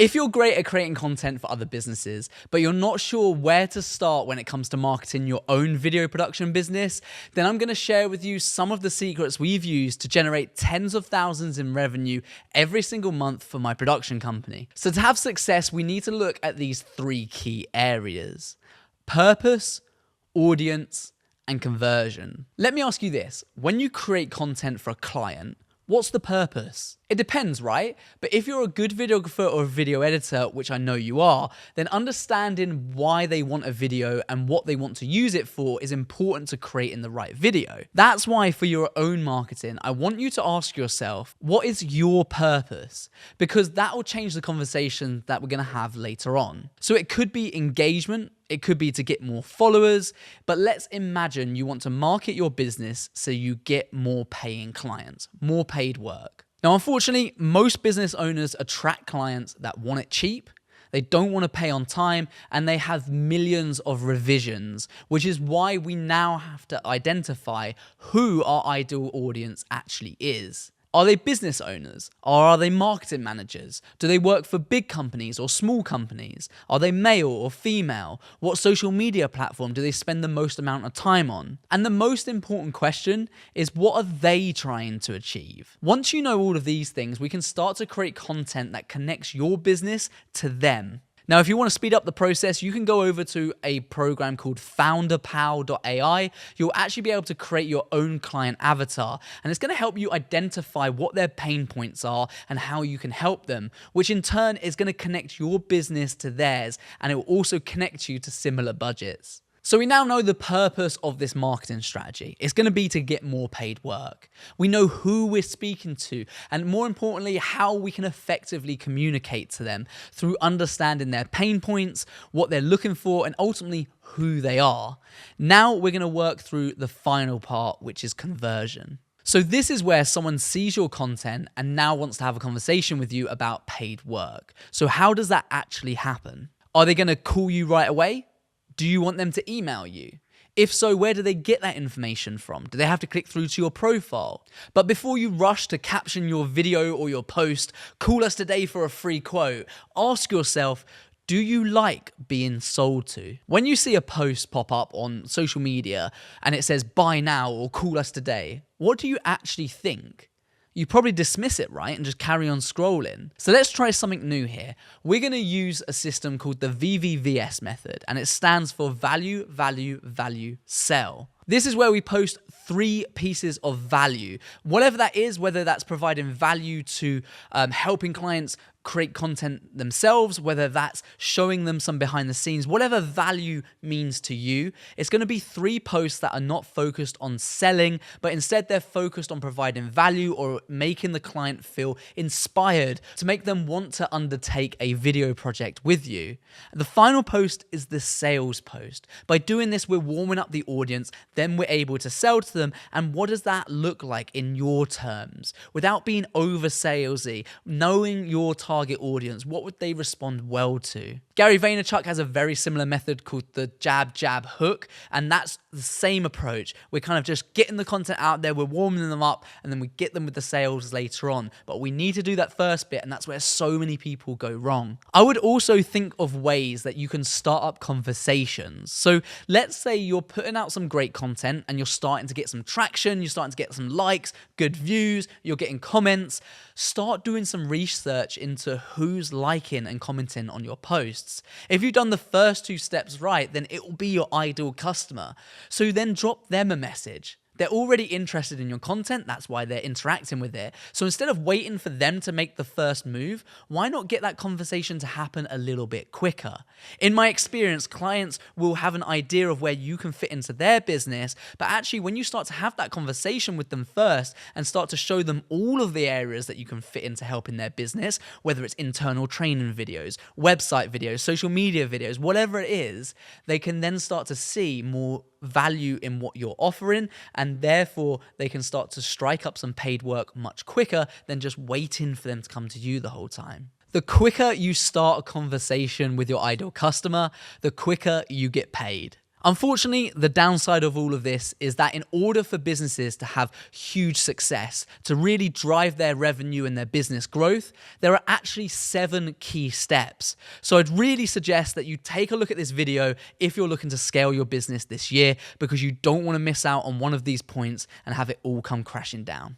If you're great at creating content for other businesses, but you're not sure where to start when it comes to marketing your own video production business, then I'm going to share with you some of the secrets we've used to generate tens of thousands in revenue every single month for my production company. So to have success, we need to look at these three key areas: purpose, audience, and conversion. Let me ask you this. When you create content for a client, what's the purpose? It depends, right? But if you're a good videographer or a video editor, which I know you are, then understanding why they want a video and what they want to use it for is important to creating the right video. That's why for your own marketing, I want you to ask yourself, what is your purpose? Because that will change the conversation that we're going to have later on. So it could be engagement. It could be to get more followers, but let's imagine you want to market your business so you get more paying clients, more paid work. Now, unfortunately, most business owners attract clients that want it cheap, they don't want to pay on time, and they have millions of revisions, which is why we now have to identify who our ideal audience actually is. Are they business owners? Or are they marketing managers? Do they work for big companies or small companies? Are they male or female? What social media platform do they spend the most amount of time on? And the most important question is, what are they trying to achieve? Once you know all of these things, we can start to create content that connects your business to them. Now, if you want to speed up the process, you can go over to a program called founderpal.ai. You'll actually be able to create your own client avatar, and it's going to help you identify what their pain points are and how you can help them, which in turn is going to connect your business to theirs, and it will also connect you to similar budgets. So we now know the purpose of this marketing strategy. It's going to be to get more paid work. We know who we're speaking to, and more importantly, how we can effectively communicate to them through understanding their pain points, what they're looking for, and ultimately who they are. Now we're going to work through the final part, which is conversion. So this is where someone sees your content and now wants to have a conversation with you about paid work. So how does that actually happen? Are they going to call you right away? Do you want them to email you? If so, where do they get that information from? Do they have to click through to your profile? But before you rush to caption your video or your post, call us today for a free quote. Ask yourself, do you like being sold to? When you see a post pop up on social media and it says buy now or call us today, what do you actually think? You probably dismiss it, right? And just carry on scrolling. So let's try something new here. We're going to use a system called the VVVS method, and it stands for value, value, value, sell. This is where we post 3 pieces of value, whatever that is, whether that's providing value to helping clients create content themselves, whether that's showing them some behind the scenes, whatever value means to you. It's going to be 3 posts that are not focused on selling, but instead they're focused on providing value or making the client feel inspired to make them want to undertake a video project with you. The final post is the sales post. By doing this, we're warming up the audience, then we're able to sell to them. And what does that look like in your terms? Without being over salesy, knowing your target audience, what would they respond well to? Gary Vaynerchuk has a very similar method called the jab, jab, hook, and that's the same approach. We're kind of just getting the content out there, we're warming them up, and then we get them with the sales later on. But we need to do that first bit, and that's where so many people go wrong. I would also think of ways that you can start up conversations. So let's say you're putting out some great content and you're starting to get some traction, you're starting to get some likes, good views, you're getting comments. Start doing some research into who's liking and commenting on your posts. If you've done the first 2 steps right, then it will be your ideal customer. So then drop them a message. They're already interested in your content. That's why they're interacting with it. So instead of waiting for them to make the first move, why not get that conversation to happen a little bit quicker? In my experience, clients will have an idea of where you can fit into their business, but actually when you start to have that conversation with them first and start to show them all of the areas that you can fit into helping their business, whether it's internal training videos, website videos, social media videos, whatever it is, they can then start to see more value in what you're offering, and therefore they can start to strike up some paid work much quicker than just waiting for them to come to you the whole time. The quicker you start a conversation with your ideal customer, the quicker you get paid. Unfortunately, the downside of all of this is that in order for businesses to have huge success, to really drive their revenue and their business growth, there are actually 7 key steps. So I'd really suggest that you take a look at this video if you're looking to scale your business this year, because you don't want to miss out on one of these points and have it all come crashing down.